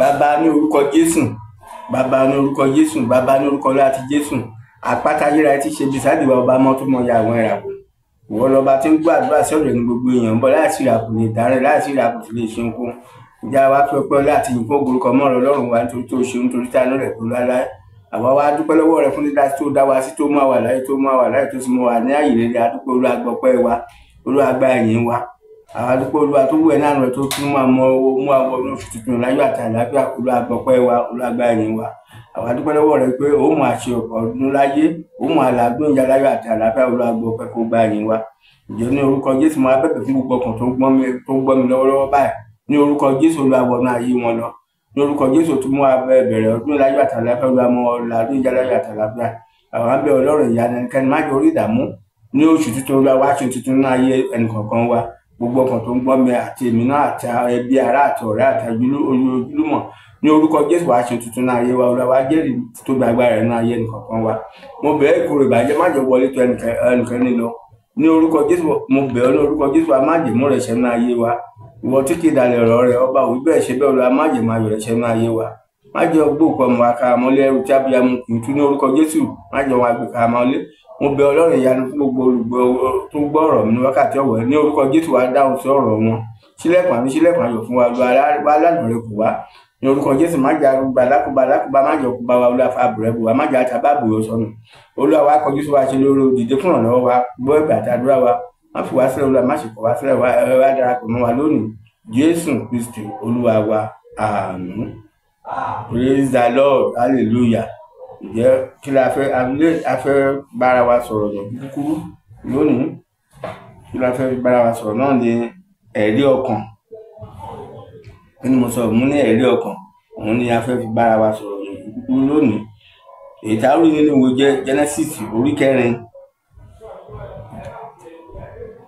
bàbá ní orúkọ Jésù, bàbá ní orúkọ Jésù, bàbá ní orúkọ láti Jésù. Àpáta ayérayé tí ṣe bisádì wa ọba mọ́ tó mọ ya àwọn ìràwọ̀. Ìwọ lọba tí ń gbọ́ àdúrà sí ọ̀dọ̀ ní gbogbo èèyàn ń bọ̀ láìsí ìràkùn lè dárẹ́, láìsí ìràkùn sì lè ṣe nǹkan. Ìjà wa fi ọpẹ́ láti yìn fún orúkọ mọ́ Ọlọ́run wa nítorí tó ṣe nítorí tí àánú rẹ̀ tó láéláé. Àwa wá dúpẹ́ lọ́wọ́ rẹ̀ fún dídá tó dá wa sí, tó mú àwa láyé, tó mú àwa láyé, tó sì mú wa ní ààyè rere. A dúpẹ́ Olúwa gbọ́ ọpẹ́ wa, Olúwa gba ìyìn wa. Àwa dúpẹ́ Olúwa tó wù ẹ́ náà rẹ̀ tó tún máa mú àwọn ọdún oṣù tuntun láyọ̀ àti àlàáfíà. Olúwa gbọ́ ọpẹ́ wa, Olúwa gba ìyìn wa. Àwa dúpẹ́ lọ́wọ́ rẹ̀ pé ó mú àṣẹ ọ̀pọ̀ ọdún láyé, ó mú àlàágbó ìyá láyọ̀ àti àlàáfíà. Olúwa gbọ́ ọpẹ́ kó gba ìyìn wa. Ǹjẹ́ ní orúkọ Jésù mo bẹ̀bẹ̀ fún gbogbo ọkàn tó ń gbọ́ mi lọ́wọ́lọ́wọ́ báyìí. Ní orúkọ Jésù Olúwa wọnú ayé wọn lọ. Ní orúkọ Jésù tó mú abẹ́ bẹ̀rẹ̀ ọdún láyọ̀ àti àlàáfíà. Olúwa mọ ọ̀làdún ìjà láyọ̀ àti àlàáfíà. Àwọn abẹ́ Ọlọ́run ìyá ẹnikẹ́ni má jẹ́ orí ìdààmú ní oṣù tuntun. Olúwa wá ṣe tuntun ní ayé ẹnìkọ̀ọ̀kan wa. Gbogbo ọkàn tó ń gbọ́ mi àti èmi náà àti ẹbí ará àti ọ̀rẹ́ àti ojúlùmọ̀ ní orúkọ Jésù wá ṣe tuntun ní ayé wa. Olúwa wá jẹ́rìí tó gba agbára rẹ̀ ní ayé ẹnìkọ̀ọ̀kan wa. Mo bẹ̀ ẹ́ ìkorò ìbàjẹ́ má jẹ́ wọlé tó ẹnìkan lọ. Ní orúkọ Jésù mo bẹ̀ ọ́ ní orúkọ Jésù a má jẹ́ mú rẹ̀ ṣẹ́ ní ayé wa. Ìwọ tí kì í dalẹ̀ ọ̀rọ̀ rẹ̀ ọba òwú bẹ́ẹ̀ ṣe bẹ́ẹ̀ Olúwa má jẹ́ máa yọ̀ rẹ̀ ṣẹ́ ní ayé wa. Má jẹ́ ọgbóòkú ọmọ aka mọ́lé ẹrù tí abiyamọ kì í tú ní orúkọ Jésù. Má jẹ́ wọn àgbèkà mọ́lé. Mo bẹ̀ Ọlọ́run ìyanu fún gbogbo olùgbọ́ tó gbọ́ ọ̀rọ̀ mi ní wákàtí ọ̀wọ̀ ní orúkọ Jésù wá dáhùn sí ọ̀rọ̀ wọn. Ṣílẹ̀kùn àmì ṣílẹ̀kùn ayọ̀ fún wa lu alánà rẹ̀ kù wá. Ní orúkọ Jésù má jẹ́ arúgbó alákùbá má jẹ́ ọkùnbá wa Olúwa fa àbùrẹ́ bù wá má jẹ́ àtàbà bù yọ sọnù. Olúwa wa kọjú sí wa ṣe lórí òdìdé fún ìrànlọ́wọ́ wa gbọ́ ẹ̀bẹ̀ àti àdúrà wa. Má fi wá sílẹ̀ Olúwa má ṣe kọ̀ wá sílẹ̀ wá darapọ̀ mọ́ wa lónìí. Jésù Kristi Olúwa wa, àmín. Praise the Lord, hallelujah. Ǹjẹ́ kí la fẹ́ bára wa sọ̀rọ̀ ní kúkúrú lónìí? Kí la fẹ́ bára wa sọ̀rọ̀ náà ní ẹ̀rí ọkàn. Kí ni mo sọ? Mo ní ẹ̀rí ọkàn. Òun ni a fẹ́ fi bára wa sọ̀rọ̀ ní kúkúrú lónìí. Èyí tá a rí nínú ìwé Genesis orí 4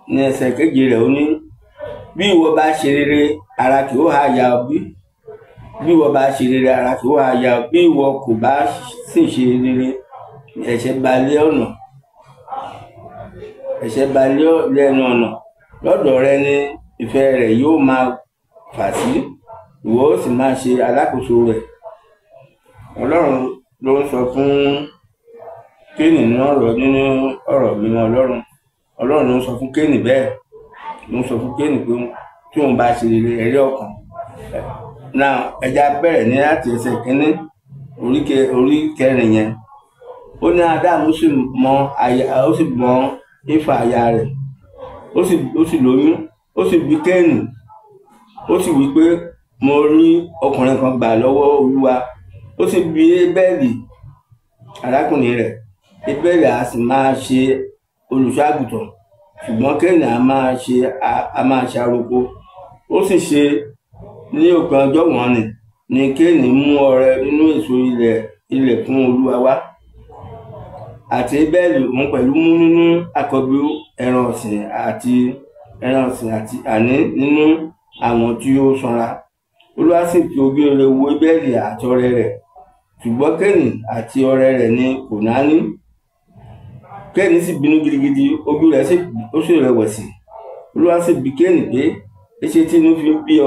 ní ẹsẹ̀ keje rẹ̀ ó ní bí ìwọ bá ṣe rere ara kì ó ha ya ọ bí ìwọ bá ṣe rere ara kì ó ha ya ọ bí ìwọ kò bá sì ṣe rere ẹ̀ṣẹ̀ balẹ̀ ọ̀nà ẹ̀ṣẹ̀ balẹ̀ lẹ́nu ọ̀nà lọ́dọ̀ rẹ ni ìfẹ́ rẹ̀ yóò máa fà sí ìwọ ó sì máa ṣe alákòóso rẹ̀. Ọlọ́run ló ń sọ fún Kéènì nínú ọ̀rọ̀ mímọ́ Ọlọ́run ló ń sọ fún Kéènì bẹ́ẹ̀ ló ń sọ fún Kéènì pé tí òun bá ṣe rere ẹ̀rí ọkàn. Náà ẹja bẹ̀rẹ̀ ní láti ẹsẹ̀ kínní orí 4 yẹn. Ó ní Ádámù sì mọ Éfà aya rẹ̀ ó sì lóyún ó sì bí Kéènì ó sì wí pé mo rí ọkùnrin kan gbà lọ́wọ́ Olúwa. Ó sì bí Ébẹ́lì arákùnrin rẹ̀. Ébẹ́lì a sì máa ṣe olùṣọ́ àgùntàn ṣùgbọ́n Kéènì a máa ṣe àrokò. Ó sì ṣe ní òpin ọjọ́ wọn ni Kéènì mú ọrẹ nínú èso ilẹ̀ fún Olúwa wá. Àti Ébẹ́lì òun pẹ̀lú mú nínú àkọ́bí ẹran ọ̀sìn àti àní nínú àwọn tí ó sanra. Olúwa sì fi ojú rere wo Ébẹ́lì àti ọrẹ rẹ̀ ṣùgbọ́n Kéènì àti ọrẹ rẹ̀ ni kò náání. Kéènì sì bínú gidigidi ojú rẹ̀ ó sì rẹ̀wẹ̀sì. Olúwa sì bi Kéènì pé èṣe tí inú fi ń bí ọ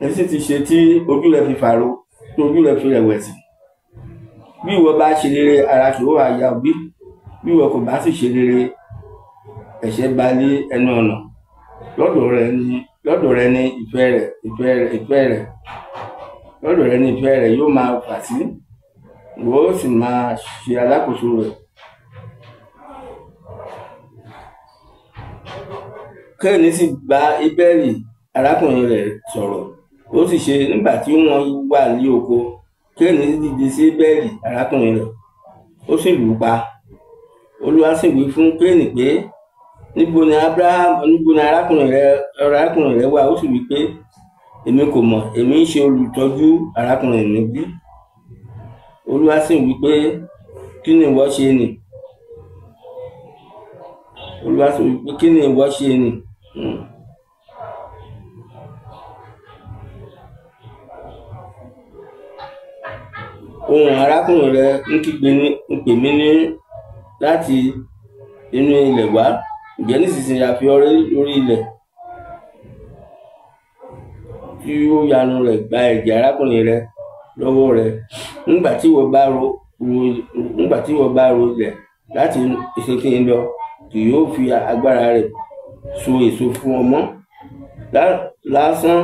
èṣe ti ṣe tí ojú rẹ̀ fi fàro tí ojú rẹ̀ fi rẹ̀wẹ̀sì. Bí ìwọ bá ṣe rere ara kì ó ha ya ọ bí ìwọ kò bá sì ṣe rere ẹ̀ṣẹ̀ balẹ̀ ẹnu ọ̀nà lọ́dọ̀ rẹ ni ìfẹ́ rẹ̀ lọ́dọ̀ rẹ ni ìfẹ́ rẹ̀ yóò máa fà sí ìwọ ó sì máa ṣe alákòóso rẹ̀. Kéènì sì bá Ébẹ́lì arákùnrin rẹ̀ sọ̀rọ̀ ó sì ṣe nígbà tí wọ́n wà ní oko. Kéènì dìde sí Ébẹ́lì arákùnrin rẹ̀ ó sì lù ú pa. Olúwa sì wí fún Kéènì pé níbo ni arákùnrin rẹ̀ wà? Ó sì wí pé èmi kò mọ̀, èmi ń ṣe olùtọ́jú arákùnrin mi bí. Olúwa sì wí pé kí ni ìwọ ṣe nì? Olúwa sì wí pé kí ni ìwọ ṣe nì? Ohùn arákùnrin rẹ̀ ń kígbe ń pè mí láti inú ilẹ̀ wá. Ǹjẹ́ nísinsìnyí a fi ọrẹ lórí ilẹ̀ tí ó yanu rẹ̀ gba ẹ̀jẹ̀ arákùnrin rẹ̀ lọ́wọ́ rẹ̀. Nígbà tí wọ́n bá ro ilẹ̀ láti ìsinsìnyí lọ, kì yóò fi agbára rẹ̀ so èso fún ọ mọ́. Lásán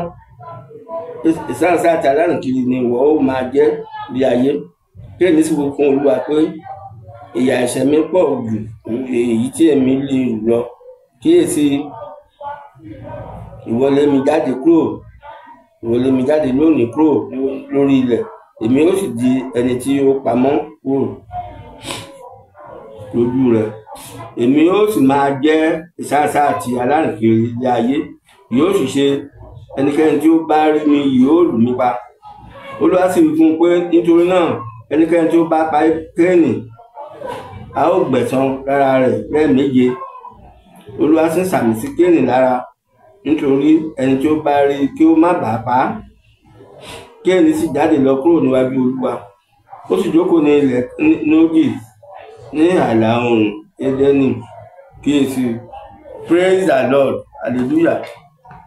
ìsáǹsá àti alárìnkiri ni ìwọ ó máa jẹ́ bí ayé. Kéènì sì wí fún Olúwa pé ìyà ẹ̀ṣẹ̀ mi pọ̀ jù èyí tí èmi lè rù lọ. Kíyèsí, ìwọ lé mi jáde lónìí kúrò lórí ilẹ̀, èmi ó sì di ẹni tí ó pamọ́ kúrò lójú rẹ̀. Èmi ó sì máa jẹ́ ìsáǹsá àti alárìnkiri ilé ayé. Yóò sì ṣe ẹnikẹ́ni tí ó bá rí mi yóò lù mí pa. Olúwa sì wí fún un pé nítorí náà ẹnikẹ́ni tí ó bá pa Kéènì, a ó gbẹ̀san lára rẹ̀ lẹ́ẹ̀méje. Olúwa sì sàmì sí Kéènì lára nítorí ẹni tí ó bá rí kí ó má bàa pa á. Kéènì sì jáde lọ kúrò níwájú Olúwa, ó sì jókòó ní ilẹ̀ Nódì ní ààlà oòrùn Édẹ́nì. Kíyèsí, praise the Lord, hallelujah.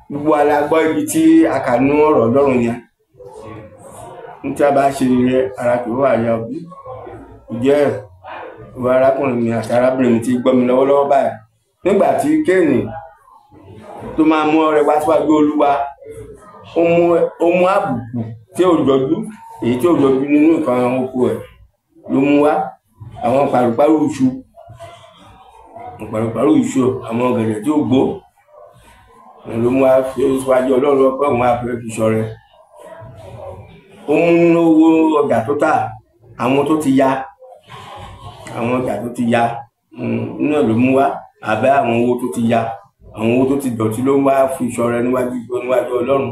Gbogbo wa la gbọ́ ibi tí a kà nú ọ̀rọ̀ Ọlọ́run yẹn. Ní tí a bá ṣe rere, ara kì í wà ya òbí. Ǹjẹ́ ìwọ arákùnrin mi àti arábìnrin mi ti gbọ́ mi lọ́wọ́lọ́wọ́ báyìí? Nígbà tí Kéènì tó máa mú ọrẹ wá síwájú Olúwa, ó mú àbùkù tí ò jọjú, èyí tí ò jọjú nínú nǹkan oko ẹ̀ ló mú wá. Àwọn pàrùpàrù iṣu, àwọn ọ̀gẹ̀dẹ̀ tí ó gbó ló mú wá síwájú Ọlọ́run pé òun á fẹ́ fi ṣọrẹ. Ó mú nínú owó ọjà tó tà, àwọn tó ti ya nínú ẹ̀ ló mú wá, àbẹ́ àwọn owó tó ti ya, àwọn owó tó ti dọ̀tí ló mú wá fi ṣọrẹ níwájú Ọlọ́run.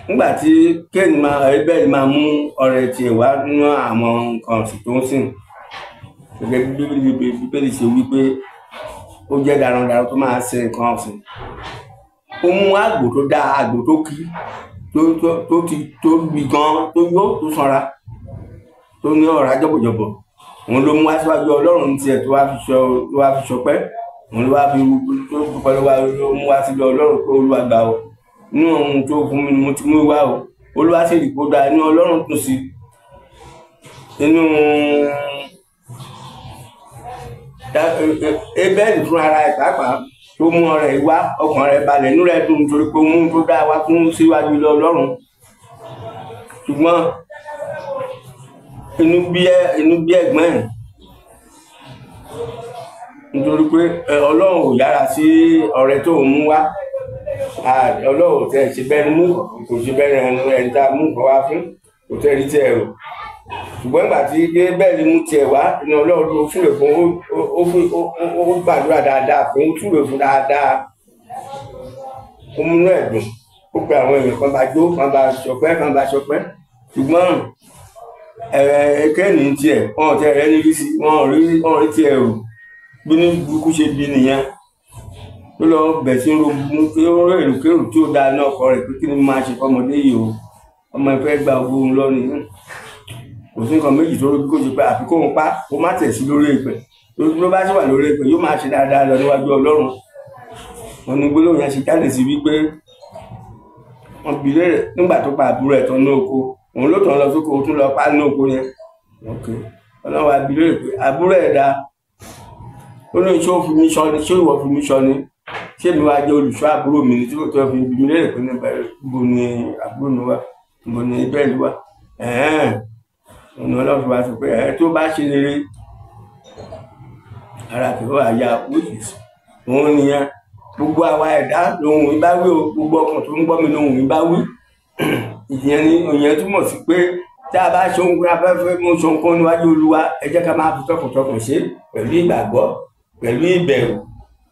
Nígbà tí Kéènì Ébẹ́lì máa mú ọrẹ tiẹ̀ wá nínú àwọn nǹkan ọ̀sìn tó ń sìn, gẹ́gẹ́ bí Bíbélì ṣe wí pé ó jẹ́ darandaran tó máa ṣe nǹkan ọ̀sìn. Ó mú àgbò tó dáa, àgbò tó kí, tó tóbi gan, tó yó, tó sanra, tó ní ọ̀rá jọ̀bọ̀jọ̀bọ̀. Òun ló mú wá síwájú Ọlọ́run tiẹ̀ tó wá fi ṣọpẹ́. Òun ló wá fi dúpẹ́ ló mú wá sílé Ọlọ́run pé Olúwa gbà o, inú ohun tó fún mi ni mo ti mú wá o. Olúwa sì rí kó dáa, inú Ọlọ́run dùn sí. Inú Ébẹ́lì fún ara ẹ̀ pàápàá tó mú ọrẹ wá, ọkàn rẹ̀ balẹ̀, inú rẹ̀ dùn nítorí pé ó mú tó dáa wá fún síwájú ilé Ọlọ́run. Ṣùgbọ́n inú bí ẹ̀gbọ́n ẹ̀, nítorí pé Ọlọ́run ò yára sí ọrẹ tó ń mú wá. Ọlọ́run tẹ̀ ṣe bẹ́ẹ̀ mú, kò ṣe bẹ́ẹ̀ ẹni tá a mú nǹkan wá fún, kò tẹ́ rí tiẹ̀ rò. Ṣùgbọ́n ìgbà tí Ébẹ́lì mú tiẹ̀ wá, inú Ọlọ́run ló fúnlẹ̀ fún, ó gbàdúrà dáadáa fún, ó túwèé fún dáadáa, ó múnú ẹ̀dùn, ó pe àwọn èèyàn kan bá jó, kan bá ṣọpẹ́. Ṣùgbọ́n Kéènì tiẹ̀, wọn tẹ̀ rẹ́ ní rí sí, wọn rí tiẹ̀ rò. Bí ní burúkú ṣe bí nìyẹn. Ó lọ bẹ̀ sí ronú pé ó èròkérò tí ó dáa ní ọkọ rẹ̀ pé kí ni máa ṣe fọmọdé yìí o, ọmọ ìfẹ́ gba ogún lọ́nìí. Kò sí nǹkan méjì tó rí kó ṣe pé àfi kó ń pa, kó má tẹ̀ sí lórí ìpẹ́. Ló bá sì wà lórí ìpẹ́, yóò máa ṣe dáadáa lọ níwájú Ọlọ́run. Wọ́n ní gbólóhùn yẹn ṣe jáde sí wípé wọ́n bi léèrè nígbà tó pa àbúrò ẹ̀ tán ní oko, òun ló tàn lọ sóko, ó tún lọ pa ní oko yẹn. Ọlọ́run wa bi léèrè pé àbúrò ẹ̀ dá, ó ní ṣé ìwọ fi mí ṣọ́ ni, ṣé mi wá jẹ́ olùṣọ́ àbúrò mi ní tí kò tó fi bi mí léèrè pé níbo ni àbúrò mi wà, níbo ni Ébẹ́lì wà. Ọ̀nà Ọlọ́run fi wá sọ pé tó bá ṣe rere, ara kì í wà ya òun nìyẹn. Gbogbo àwa ẹ̀dá lohun ìbáwí o, gbogbo ọkàn tó ń gbọ́ mi lohun ìbáwí. Ìyẹn túmọ̀ sí pé tí a bá ṣe ohun afẹ́fẹ́ mú ṣe ohun níwájú Olúwa, ẹ jẹ́ ká máa fi tọkàntọkàn ṣe pẹ̀lú ìgbàgbọ́, pẹ̀lú ìbẹ̀rù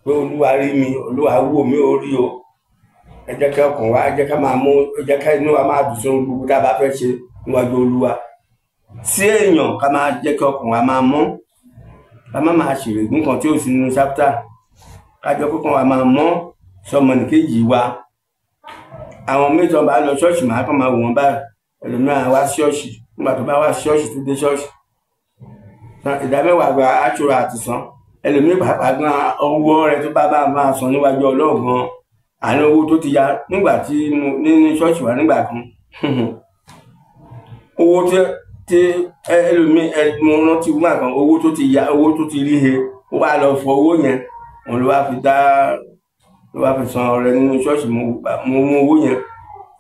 pé Olúwa rí mi, Olúwa wò mí ó rí o. Ẹ jẹ́ ká ọkàn wa, ẹ jẹ́ ká máa mú, ẹ jẹ́ ká inú wa máa dùn sí ohun gbogbo tí a bá fẹ́ ṣe níwájú Olúwa. Sí èèyàn ká máa jẹ́ kí ọkàn wa máa mọ́, ká má máa ṣèrègùn kan tí ó sì nínú ṣápítà. Ká jẹ́ kọ́kàn wa máa mọ́ sọmọnìkejì wa. Àwọn mẹ́tọ̀ bá lọ ṣọ́ọ̀ṣì máa kàn máa wò wọ́n báyìí. Ẹlòmíràn wá ṣọ́ọ̀ṣì, nígbà tó bá wá ṣọ́ọ̀ṣì tó dé ṣọ́ọ̀ṣì, ìdámẹ́wàá gba àṣùrà àti san. Ẹlòmíràn pàápàá gan owó rẹ̀ tó bá máa san níwájú Ọlọ́run gan, àní owó tó ti ya nígbà tí mo ní ṣọ́ọ̀ṣì wa nígbà kan owó tí ẹlòmíì mo rántí wúmà kan owó tó ti ya owó tó ti rí he ó wá lọ fọ owó yẹn òun ló wá fi san ọrẹ nínú ṣọ́ọ̀ṣì mo mú owó yẹn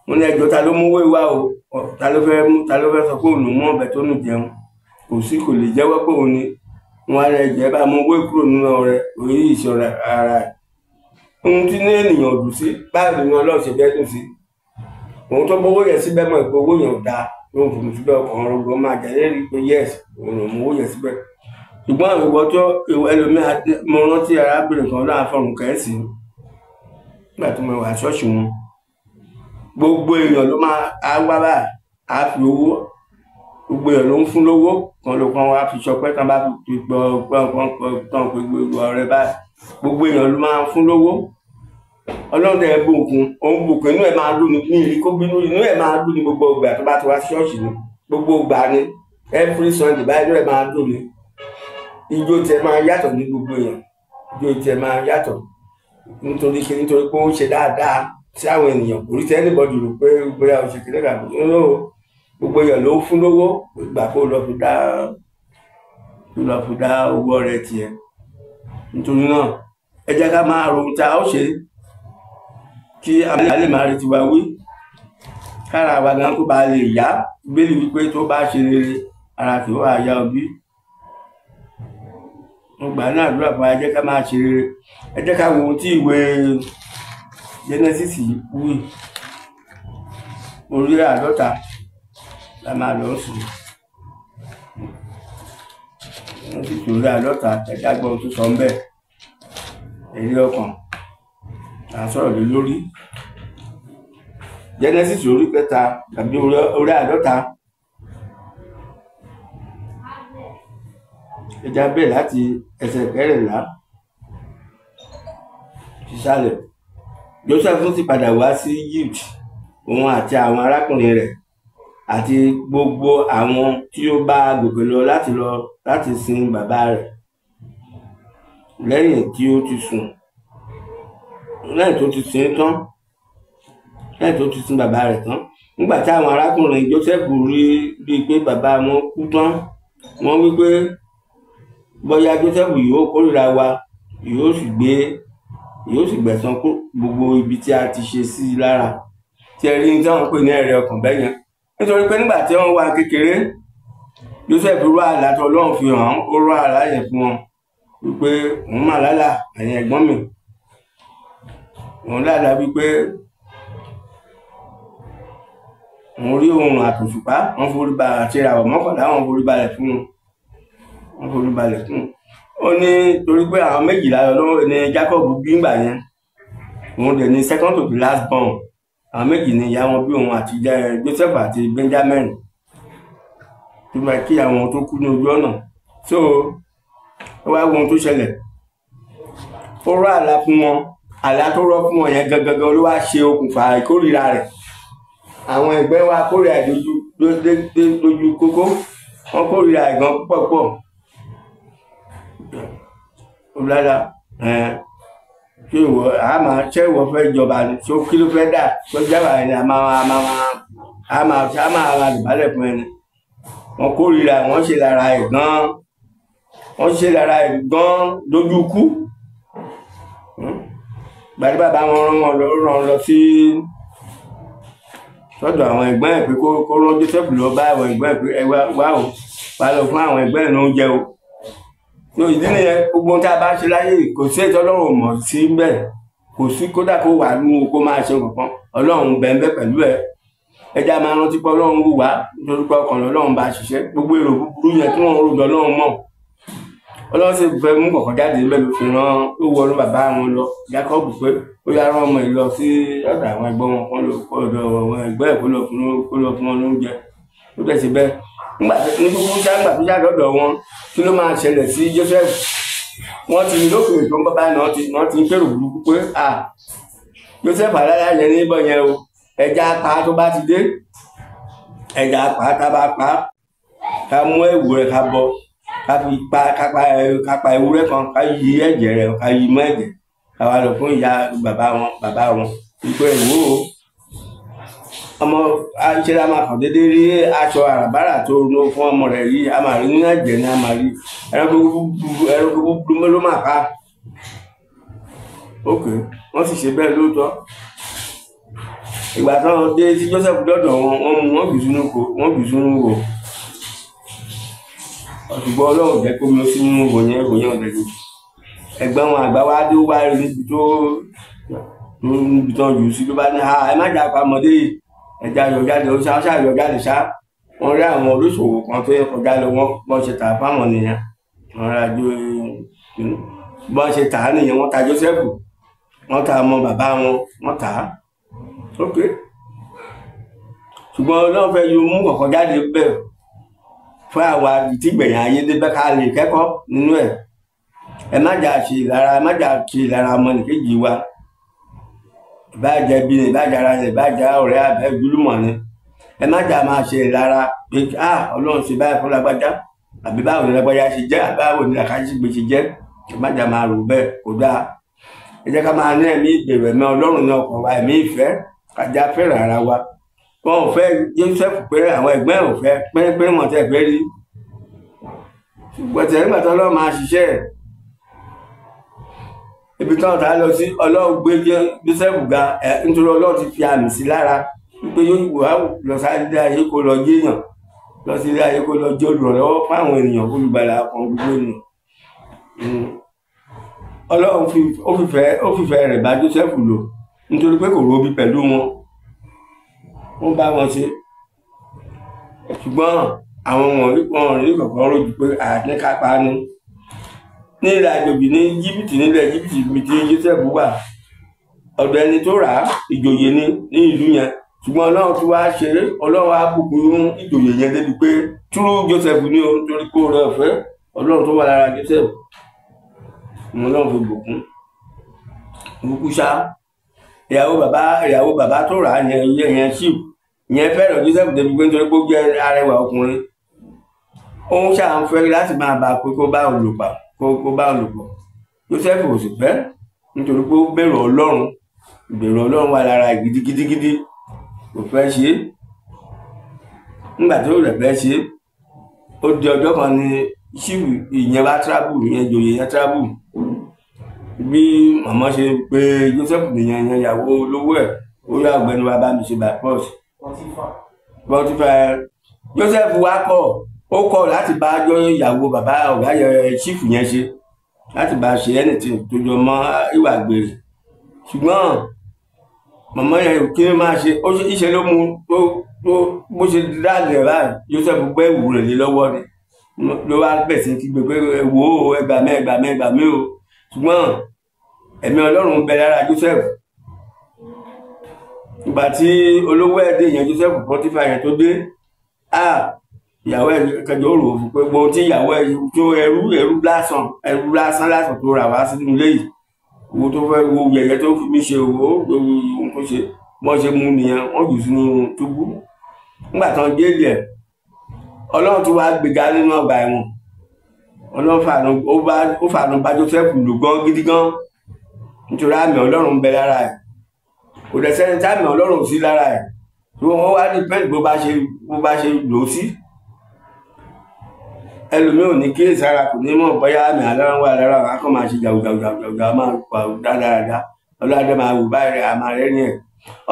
mo ní ẹjọ́ ta ló mú owó ìwá o ta ló fẹ́ sọ pé òun ló mú ọbẹ tó nù jẹun kò lè jẹ́wọ́ pé òun ni wọn á rẹ jẹ bá mú owó kúrò nínú ọrẹ orí ìṣọra ara ẹ ohun tí ní ènìyàn dùn sí báyìí ni Ọlọ́run ṣe fẹ́ dùn sí òun tó gbowó yẹn síbẹ̀ mọ̀ pé owó yẹn ò dáa lóhùn fún mi síbẹ̀ ọkàn ọ̀rọ̀ máa jẹ́ lérí pé yes òun ò mú owó yẹn síbẹ̀ ṣùgbọ́n ìwọ tó ẹlòmíì mo rántí arábìnrin kan náà fọrùn kẹ́sì nígbà tó mo wà ṣọ́ọ̀ṣì wọn gbogbo èèyàn ló máa wá báyìí á fi owó gbogbo èèyàn ló ń fún lówó kan ló kàn wá fi ṣọpẹ́ tán bá fi tán pé gbogbo ọ̀rẹ́ báyìí gbogbo èèyàn ló máa fún lówó Ọlọ́run dẹ̀ bùkún òun bùkún inú ẹ̀ máa dùn ní ìrí kó bínú inú ẹ̀ máa dùn ní gbogbo ìgbà tó bá ti wá ṣọ́ọ̀ṣì ní gbogbo ìgbà ní every Sunday báyìí inú ẹ̀ máa dùn ní ijó tiẹ̀ máa yàtọ̀ ní gbogbo èèyàn ijó tiẹ̀ máa yàtọ̀ nítorí pé ó ń ṣe dáadáa sí àwọn ènìyàn kò rí tẹ́ anybody rò pé bóyá o ṣe kéde kàbí gbogbo èèyàn ló fún lówó ìgbà kó lọ fi dá owó rẹ̀ tiẹ̀ nítorí náà ẹ jẹ́ ká máa ro ta ó ṣe kí a lè máa retí wa wí kára wa gan kó ba lè yá bẹ́ẹ̀lì wípé tó bá ṣe rere ara kì ó wà yá ọbí mo gbà ní àdúrà fún ẹ jẹ́ ká máa ṣe rere ẹ jẹ́ ká wo ohun tí ìwé Genesis wí orí 50 la máa lọ sí wọ́n sì tún rí 50 ẹ̀dá gbọ́n tó sọ ń bẹ̀ èrí ọkàn à ń sọ̀rọ̀ lé lórí Genesis orí 3 tàbí orí 50 ẹja bẹ́ẹ̀ láti ẹsẹ̀ 14 sísàlẹ̀ Joseph ti padà wá sí Egypt òun àti àwọn arákùnrin rẹ̀ àti gbogbo àwọn tí ó bá gòkè lọ láti sin bàbá rẹ̀ lẹ́yìn tí ó ti sùn lẹ́yìn tó ti sin bàbá rẹ̀ tán nígbà tí àwọn arákùnrin Joseph rí pé bàbá wọn kú tán wọ́n wí pé bóyá Joseph yóò kórìíra wa yóò sì gbẹ̀san gbogbo ibi tí a ti ṣe sí lára tí ẹ rí ní tí wọ́n pè ní ẹ̀rẹ̀ ọkàn bẹ́yẹn nítorí pé nígbà tí wọ́n wà kékeré Joseph rú àlá tó Ọlọ́run fi hàn ó rú àlá yẹn fún wọn wípé òun mà lálà ẹ̀yin ẹ̀gbọ́n mi òun lálà wípé òun rí oòrùn àtòṣùpá wọ́n forí balẹ̀ àti ìràwọ̀ mọ́kànlá wọ́n forí balẹ̀ fún un ó ní torí pé àwọn méjìlá Ọlọ́run ní Jacob bí ńgbà yẹn òun dẹ̀ ní second to the last born àwọn méjì ni ìyá wọn bí òun àti Joseph àti Benjamin tó bá kí àwọn tó kú ní ojú ọ̀nà so ó wá ohun tó ṣẹlẹ̀ ó rọ àlá fún wọn àlá tó rọ fún wọn yẹn gangan ló wá ṣe okùnfà ìkórìíra rẹ̀ àwọn ẹgbẹ́ wa kórìíra dojú kókó wọn kórìíra ìgan púpọ̀ olùdára ṣé ìwọ fẹ́ jọba ni ṣé kí ló fẹ́ dà tó jábà ẹni a máa ra dùbálẹ̀ fún ẹni wọn kórìíra wọn ṣe lára ẹ̀ gan lójú kú gbàdí bàbá wọn rán lọ sí sọ́dọ̀ àwọn ẹgbẹ́ ẹ̀ pé kó rán Joseph lọ bá àwọn ẹgbẹ́ ẹ̀ pé ẹ wá lọ fún àwọn ẹgbẹ́ ẹ̀ lóúnjẹ o ìdí nìyẹn gbogbo ohun tí a bá ṣe láyé kò sí ètò Ọlọ́run mọ̀ sí bẹ́ẹ̀ kò sí kódà kó wà nínú kó máa ṣe nǹkan Ọlọ́run bẹ́ẹ̀ pẹ̀lú ẹ̀ ẹja máa rántí pé Ọlọ́run wù wá nítorí pé ọkàn Ọlọ́run bá ṣiṣẹ́ gbogbo èrò búburú yẹn tí wọ́n ń ròdọ̀ Ọlọ́run mọ̀ Ọlọ́run sì fẹ́ mú kọ̀ọ̀kan jáde níbẹ̀ ló fi rán ó wọnú bàbá wọn lọ Jacob pé ó yá rán ọmọ yìí lọ sí ọ̀dọ̀ àwọn ẹgbẹ́ wọn kọ́ ọ̀dọ̀ àwọn ẹgbẹ́ ẹ̀ kó lọ fún wọn lóúnjẹ ó tẹ̀ sí bẹ́ẹ̀ nígbà tó ṣàdọ̀dọ̀ wọn kí ló máa ṣẹlẹ̀ sí Joseph wọ́n ti lókè tó ń bọ́ báyìí náà ti ń kérò burúkú pé Joseph aláya yẹn níbọ̀ yẹn o ẹja pa tó bá ti dé ẹja pa tá bá pa ká mú ẹ̀wù rẹ̀ ká bọ ká pa ewúrẹ́ kan ká yí ẹ̀jẹ̀ rẹ̀ ká yí mọ́ ẹ̀jẹ̀ àwa lọ fún ìyá bàbá wọn wípé ìwò ọmọ aṣẹ́lá máa kàn déédé rí aṣọ àràbárà tó ronú fún ọmọ rẹ̀ rí a máa rí nínú ẹ̀jẹ̀ ní a máa rí ẹranko búburú ló máa ká ok wọ́n sì ṣe bẹ́ẹ̀ lóòótọ́ ìgbà táwọn dé tí Joseph dọ́dọ̀ wọn mú wọn bì sínú wò ṣùgbọ́n Ọlọ́run jẹ́ kó mi ó sínú wò yẹn ọ̀dẹ̀ ni ẹgbẹ́ wọn àgbà wá dé wá rí níbi tó yù sí ló bá ní ẹ má jà pamọ́dé ẹja yọjáde ó ṣáà yọjáde ṣá wọn rí àwọn olóṣòwò kan tó yẹ kọjá lọ wọn ṣe tà fáwọn nìyẹn wọn ra jó bọ́n ṣe tà á nìyẹn wọ́n ta Joseph wọ́n ta ọmọ bàbá wọ́n tà á ok ṣùgbọ́n Ọlọ́run fẹ́ yọ mú kọ̀ọ̀kan jáde bẹ́ẹ̀ fún àwa tí gbẹ̀yìn ayé débẹ̀ ká lè kẹ́kọ̀ọ́ nínú ẹ̀ ẹ má jà ṣe ìlara ọmọ nìkejì wa ìbájẹ́ bí ni ìbájẹ́ ara ni ìbájẹ́ ọ̀rẹ́ abẹ́ ìgbìlúmọ̀ ni ẹ má jà máa ṣe ìlara pé Ọlọ́run ṣe báyìí fún lágbájá àbí báwo ni lágbájá ṣe jẹ́ àbí báwo ni làkàṣì gbé ṣe jẹ́ ẹ má jà máa rò bẹ́ẹ̀ kó dáa ẹ jẹ́ ká máa ní ẹ̀mí ìbẹ̀rù ẹ̀mí Ọlọ́run ní ọkàn wa ẹ̀mí ìfẹ́ kájà fẹ́ràn ara wa wọn ò fẹ́ Joseph pé àwọn ẹ̀gbọ́n ò fẹ́ pínpín wọn tẹ̀ fẹ́ rí ṣùgbọ́n tẹ̀ nígbà tó Ọlọ́run máa ṣiṣẹ́ ibi tí wọn ta lọ sí Ọlọ́run gbé Joseph ga nítorí Ọlọ́run ti fi àmì sí lára wípé yóò wá lọ sáré ayé kó lọ jéèyàn lọ sí ilé ayé kó lọ jẹ́ olùrànlọ́wọ́ fáwọn ènìyàn olùgbàlà kan gbogbo ènìyàn Ọlọ́run ó fìfẹ́ rẹ̀ bá Joseph lò nítorí pé kò robi pẹ̀lú wọ́n bá wọn ṣe ṣùgbọ́n àwọn wọn rí kọ̀ọ̀kan rojú pé àtẹ́kápá ní ilẹ̀ àjòjì ní Íjíbítì nílẹ̀ Íjíbítì ibi tí Joseph wà ọ̀dọ̀ ẹni tó rà á ìjòyè ní ìlú yẹn ṣùgbọ́n Ọlọ́run tó wá ṣe Ọlọ́run á bùkún ìjòyè yẹn débi pé túrú Joseph ní o nítorí kó rẹ ọ̀fẹ́ Ọlọ́run tó wà lára Joseph Ọlọ́run fi bùkún ṣá ìyàwó bàbá tó rà á yẹn ṣì yẹn fẹ́ràn Joseph débi pé nítorí pé ó jẹ́ arẹwà ọkùnrin òun ṣáà ń fẹ́ láti máa bá a pé kó bá òun lò pọ̀ Joseph ò sì fẹ́ nítorí pé ó bẹ̀rù Ọlọ́run wà lára gidigidi kò fẹ́ ṣe é nígbà tó rẹ̀ fẹ́ ṣe é ó di ọjọ́ kan ní ṣíwì ìyẹn bá travel ìyẹn jòyè yẹn travel bí màmá ṣe pé Joseph nìyẹn ìyàwó olówó ẹ̀ ó yá ọ̀gbẹ́ni wa bá mi ṣe by force Pọtifá Joseph wá kọ̀ láti bá ìyàwó bàbá ọ̀gá chief yẹn ṣe láti bá ṣe anything tó jọ mọ́ ìwà àgbèrè ṣùgbọ́n màmá yẹn kí ni máa ṣe ó ṣe ló mú bó ṣe dáàgẹ̀ báyìí Joseph gbé ìwù rẹ̀ lé lọ́wọ́ ni ló wá bẹ̀ sí kí gbogbo ẹ̀wò ẹgbàmí o ṣùgbọ́n ẹ̀mí Ọlọ́run bẹ lára Joseph ìgbà tí olówó ẹ̀dẹ́ yẹn Joseph Pọtifá yẹn tó dé ìyàwó ẹ̀ kẹjọ rò fún pé gbogbo tí ìyàwó ẹ̀ tó ẹrú lásán tó rà wá sínú ilé yìí owó tó fẹ́ wo yẹ̀yẹ́ tó fi mí ṣe owó ohun tó ṣe wọ́n ṣe mú nìyẹn wọ́n jù sínú túbú nígbà tán géèlì ẹ̀ Ọlọ́run tó wá gbéga nínú ọgbà ẹ̀wọ̀n Ọlọ́run ó fàánú bá Joseph lò gan gidi gan nítorí àmì Ọlọ́run ń bẹ lára ẹ̀ kò dẹ̀ sẹ́ni tí àmì Ọlọ́run sí lára ẹ̀ tó wọ́n wá ní pẹ́ẹ́lì bó bá ṣe lò ó sí ẹlòmíì ò ní kíyèsí ara kò ní mọ̀ bóyá àmì Ọlọ́run wà lára àwọn akọ́ máa ṣe jàùjàùjàùjà máa pa dáadáa Ọlọ́run máa wù báyìí àmà rẹ̀ ní ẹ̀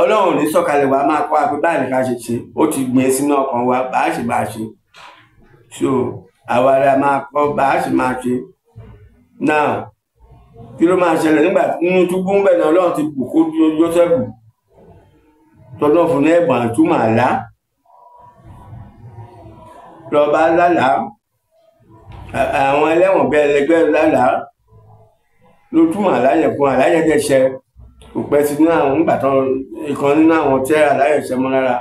Ọlọ́run ò ní sọ̀kalẹ̀ wa máa kọ́ àpé báyìí ká ṣe ṣe ó ti gbìn sínú ọkàn wa bá a ṣe so àwa rẹ̀ máa kọ́ bá a ṣe máa ṣe náà kí ló máa ṣẹlẹ̀ nígbà nínú túbú ń bẹ̀ náà Ọlọ́run ti bùkún Joseph tọ́lọ́ fún ní ẹ̀bùn àtúmọ̀ àlá lọ́ba lálàá àwọn ẹlẹ́wọ̀n bẹ́ẹ̀ lẹ́gbẹ́ lálàá ló túmọ̀ àláyẹ̀ fún àláyẹ̀ dẹ̀ṣẹ̀ kò pẹ́ sí nínú àwọn nígbà tán ìkan nínú àwọn tẹ́ àláyẹ̀ ṣẹ́ mọ́ lára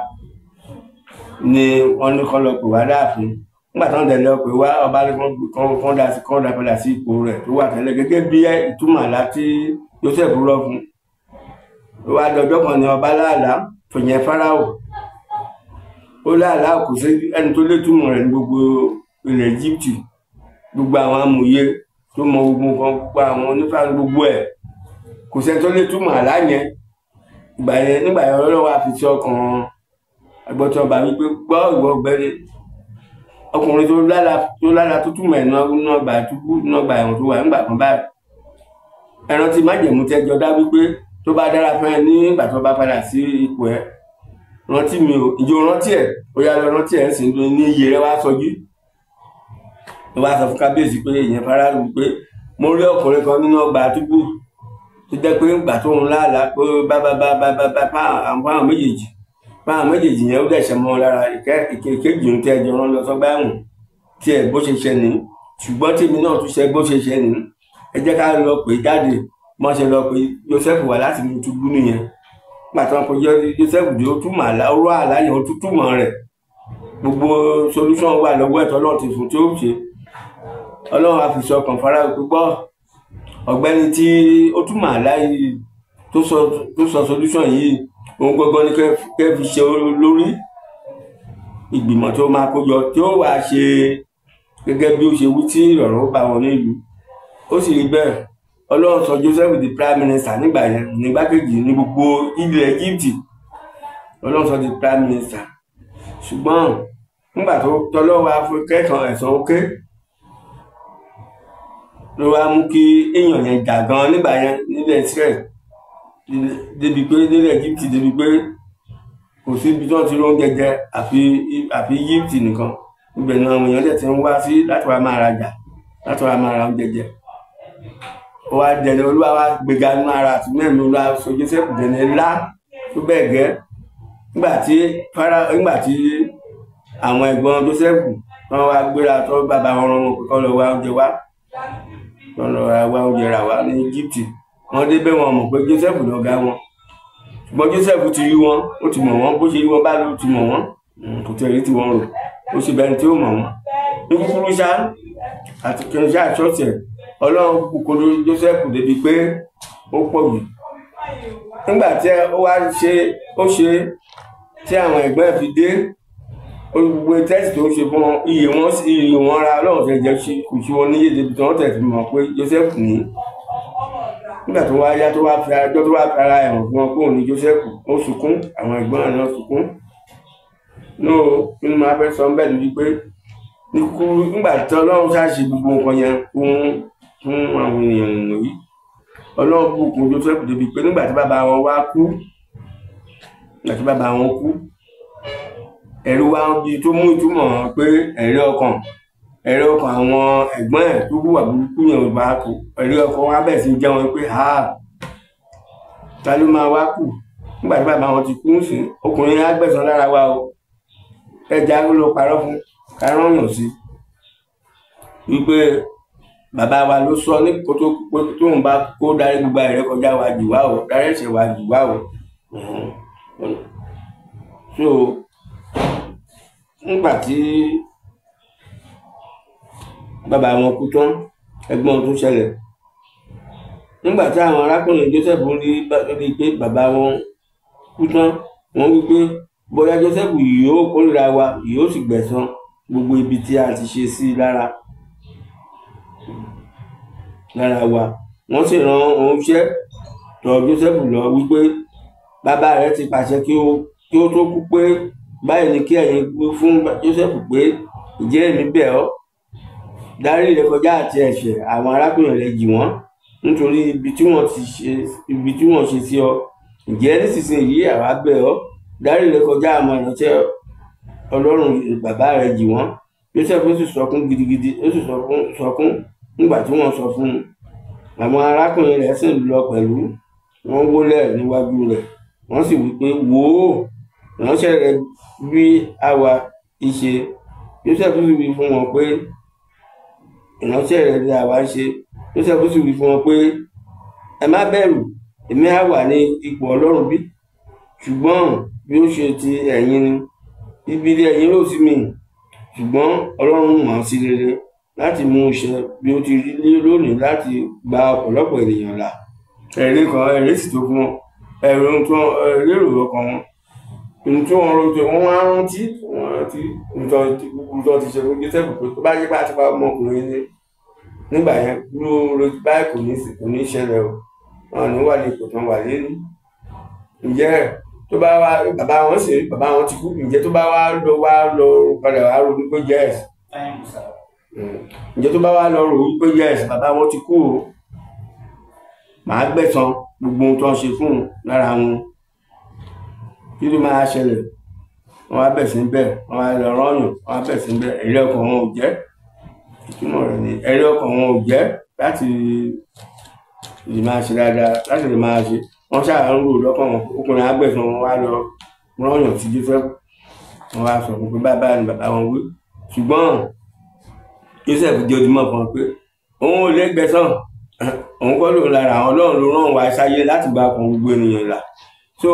ni wọ́n ní kán lọ pè wá dáàfin nígbà tán dẹ̀ lọ pè wá ọba kán dá padà sí ipò rẹ̀ tó wà tẹ́lẹ̀ gẹ́gẹ́ bí ìtumọ̀ àlá tí Joseph rọ̀ fún ó wá dọjọ́ kan ní ọba láàlá fòyẹn Fáráò ó láàlá kò sí ẹni tó lè túmọ̀ rẹ̀ ní gbogbo ilẹ̀ Egypt gbogbo àwọn amòye tó mọ ogun kan gbogbo àwọn onífà gbogbo ẹ̀ kò sẹ́ni tó lè túmọ̀ àlá yẹn. Nígbà yẹn Ọlọ́run wá fi sí ọkàn agbọ́tí ọba wípé gbọ́ ìwọ ọ̀gbẹ́ni, ọkùnrin tó lára tó túmọ̀ ẹ̀ náà gbà túbú náà gbà ẹ̀wọ̀n tó wà nígbà kan báyìí. Ẹran tí májẹ̀mú tẹ́jọ dá wípé tó bá dára fún ẹ nígbà tó bá padà sí ipò ẹ, rántí mi o, ìjọ rántí ẹ, ó yá lọ rántí ẹ sì ní iye rẹ wá sọjú. Ló wá sọ fún kábíyèsí pé ìyẹn Fáráò wípé mo rí ọkùnrin kan nínú ọgbà túbú tó jẹ́ pé ìgbà tó ń láàlá pé àwọn méjèèjì yẹn ó dẹ̀ṣẹ̀ mọ́ lára. ìkejì ń tẹ́ ẹjọ́ rán lọ sọ́gbà ẹ̀wọ̀n tí ẹ̀ bó ṣe ṣe ní, ṣùgbọ́n tèmi náà tún ṣe bó ṣe ṣe ní. Ẹ jẹ́ ká lọ pè jáde, mọ́ ṣe lọ pé Jósẹ́fù wá láti mú túbú nìyẹn. Pàtó wọn kò jẹ́ Jósẹ́fù tí ó túmọ̀ àlá, ó rọ àlá yẹn ó tún túmọ̀ rẹ̀. Gbogbo solution wà lọ́wọ́ ẹ̀tọ́ Ọlọ́run ti fún tí ó ṣe. Ọlọ́run á fi sọ ọkàn Fáráò gbọ́ ọ̀gbẹ́ni tí ó túmọ̀ àlá yìí tó sọ solution yìí, òun gbọ́gbọ́n ní kẹ́ fi ṣe lórí ìgbìmọ̀ tó máa kójọ tí ó wà ṣe gẹ́gẹ́ bí ó ṣe wí tí ìrọ̀rùn bá wọn nílùú. Ó sì rí bẹ́ẹ̀. Ọlọ́run sọ Jósẹ́fù di prime minister nígbà yẹn, nígbàkejì ní gbogbo ilẹ̀ Egypt. Ọlọ́run sọ di prime minister. Ṣùgbọ́n nígbà tó tọ́lọ́wọ́ afẹ́kẹ́kọ̀ọ́ ẹ̀sán òkè ló wá mú kí èèyàn yẹn jà gan nígbà yẹn nílẹ̀ Israel, débi pé nílẹ̀ Egypt, débi pé kò sí ibi tí wọ́n ti rún jẹjẹ àfi Egypt nìkan. Ibẹ̀ ni àwọn èèyàn dẹ̀ ti ń wá sí láti wá máa rajà, láti wá máa ra oúnjẹ jẹ. Ó wá dẹni Olúwa wá gbéga nínú ara àti mẹ́rin Olúwa sọ Jósẹ́fù dẹni ńlá tó bẹ́ẹ̀ gẹ́. Nígbà tí àwọn ẹ̀gbọ́n Jósẹ́fù wọ́n wá gbéra tó bàbá wọn rán wọn kọ́ lọ wá oúnjẹ wá, wọ́n lọ wá oúnjẹ rà wá ní Egypt. Wọ́n débẹ̀ wọn mọ̀ pé Jósẹ́fù lọ̀gá wọn, ṣùgbọ́n Jósẹ́fù ti rí wọn, ó ti mọ̀ wọ́n, bó ṣe rí wọn bá ló ti mọ̀ wọ́n, kò tẹ̀lé tí wọ́n rò, ó sì bẹni tí ó mọ̀ wọ́n. Ní kúkúrú ṣá àti kẹrin ṣá àṣọ́ọ̀tẹ̀, Ọlọ́run bùkún Jósẹ́fù débi pé ó pọ̀ jù. Nígbà tí ó ṣe tí àwọn ẹ̀gbọ́n ẹ̀ fi dé, gbogbo tẹ́sì tó ń ṣe fún wọn, iye wọn ra Ọlọ́run tẹ̀ jẹ́ kò sí wọn níyè débi tí wọ́n tẹ̀ fi mọ̀ pé Jósẹ́fù ní. Nígbà tó wá yá tó wá fi ara ẹ̀wọ̀n fún wọn pé òun ní Jósẹ́fù, ó sunkún, àwọn ẹ̀gbọ́n ẹ̀ náà sunkún. Nínú máa fẹ́ sọ bẹ́ẹ̀ ni wípé ní kúkúrú nígbà tí Ọlọ́run ṣáàṣì gbogbo nǹkan yẹn fún àwọn èèyàn wọ̀nyí, Ọlọ́run bùkún Jósẹ́fù débi pé nígbà tí bàbá wọn wá kú, ẹ̀rù wa bí tó mú ìtumọ̀ pé ẹ̀rí ọkàn àwọn ẹ̀gbọ́n ẹ̀ tó hùwà burúkú yẹn ò bá kú, ẹ̀rí ọkàn wa bẹ̀ sí jẹ́ wọn pé ta ló máa wá kù nígbà tí bàbá wọn ti kú sí. Ọkùnrin á gbẹ̀san lára wa o, ẹja ló lọ parọ́ fún kárọ̀yàn sí wípé bàbá wa ló sọ ní kótó pé tóun bá kó darí gbogbo ẹ̀rẹ́ kọjá wa jù wá o, darí ẹ̀ṣẹ̀ wa jù wá o. So nígbà tí bàbá wọn kú tán, ẹ̀gbọ́n tó ṣẹlẹ̀, nígbà tí àwọn arákùnrin Jósẹ́fù rí pé bàbá wọn kú tán, wọ́n wí pé bóyá Jósẹ́fù yóò kórìíra wa, yóò sì gbẹ̀san gbogbo ibi tí a ti ṣe sí lára wa. Wọ́n sì rán oníṣẹ́ tọ̀ Jósẹ́fù lọ wípé bàbá rẹ̀ ti pàṣẹ kí ó tó kú pé báyìí ni kí ẹ̀yin gbé fún Jósẹ́fù pé ǹjẹ́ èmi bẹ̀ ọ́, dárí ìrékọjá àti ẹ̀ṣẹ̀ àwọn arákùnrin rẹ̀ jì wọ́n nítorí ibi tí wọ́n ṣe sí ọ. Ǹjẹ́ nísinsìnyí àwa bẹ̀ ọ́, dárí ìrékọjá àwọn ìránṣẹ́ Ọlọ́run bàbá rẹ̀ jì wọ́n. Jósẹ́fù sì sọkún gidigidi, ó sì sọkún nígbà tí wọ́n sọ fún un. Àwọn arákùnrin rẹ̀ sì lọ pẹ̀lú, wọ́n wólẹ̀ níwájú rẹ̀, wọ́n sì wí pé wò ó, ìránṣẹ́ rẹ̀ bí àwa ti ṣe. Jósẹ́fù sì wí fún wọn pé ìránṣẹ́ rẹ̀ bí àwa ń ṣe. Jósẹ́fù sì wí fún wọn pé ẹ má bẹ̀rù, èmi á wà ní ipò Ọlọ́run bí, ṣùgbọ́n bí ó ṣe ti ẹ̀yin ni, ibi ilé ẹ̀yin rò sí mi, ṣùgbọ́n Ọlọ́run mọ̀ sí rere láti mú iṣẹ́ bí ó ti rí lónìí láti gba ọ̀pọ̀lọpọ̀ ènìyàn là. Ẹ̀rí sì tó fún wọn, ẹ̀rọ tó lérò ọkàn wọn, ohun tí wọ́n rò tó wọ́n wá rántí nítorí ti ṣe fún Jósẹ́fù pé tó bá yẹ bá ti pa ọmọkùnrin ní nígbà yẹn ló báyìí kò ní ṣẹlẹ̀ o. wọn ní wà lẹ́kọ̀ọ́ tán wà lẹ́nu. Ǹjẹ́ tó bá wá bàbá wọn ti kú, ǹjẹ́ tó bá wá lọ padà wá ronú pé yes. Ǹjẹ́ tó bá wá lọ ronú pé yes bàbá wọn ti kú o, màá gbẹ̀san gbogbo ohun tó ń ṣe fún un lára wọn, kí ló máa ṣẹlẹ̀? Wọ́n wá bẹ̀ sí bẹ́ẹ̀, wọ́n wá lọ rọ́yàn, wọ́n wá bẹ̀ sí bẹ́ẹ̀, ẹ̀rí ọkàn wọn ò jẹ́. Ìtumọ̀ rẹ̀ ni ẹ̀rí ọkàn wọn ò jẹ́ láti lè máa ṣe dáadáa, láti lè máa ṣe. Wọ́n ṣáà ń rò lọ́kàn wọn, ọkùnrin agbẹ̀san wọn wá lọ rọ́yàn tí Jósẹ́fù, wọ́n wá sọ fún pé bàbá ni bàbá wọn wí. Ṣùgbọ́n Jósẹ́fù jẹ́ ojúmọ́ fún wọn pé òun ò lè gbẹ̀san, òun kọ́ lòun lára àwọn Ọlọ́run ló rán wa sáyé láti gba ọkàn gbogbo ènìyàn là. So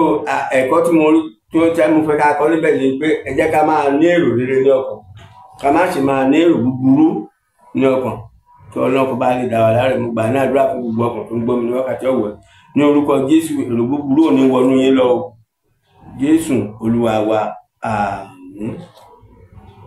ẹ̀kọ́ tí mo rí tí ó tẹ́ mo fẹ́ ká kọ́ níbẹ̀ ni pé ẹ jẹ́ ká máa ní èrò rere ní ọkàn, ká má ṣe máa ní èrò búburú ní ọkàn, tí Ọlọ́run kó bá lè dá wa láre. Mo gbà ní àdúrà fún gbogbo ọkàn tó ń gbọ́ mi ní wákàtí ọ̀wọ̀ ní orúkọ Jésù. Èrò búburú ò ní wọnú yín lọ. Jésù Olúwa wa, àmín.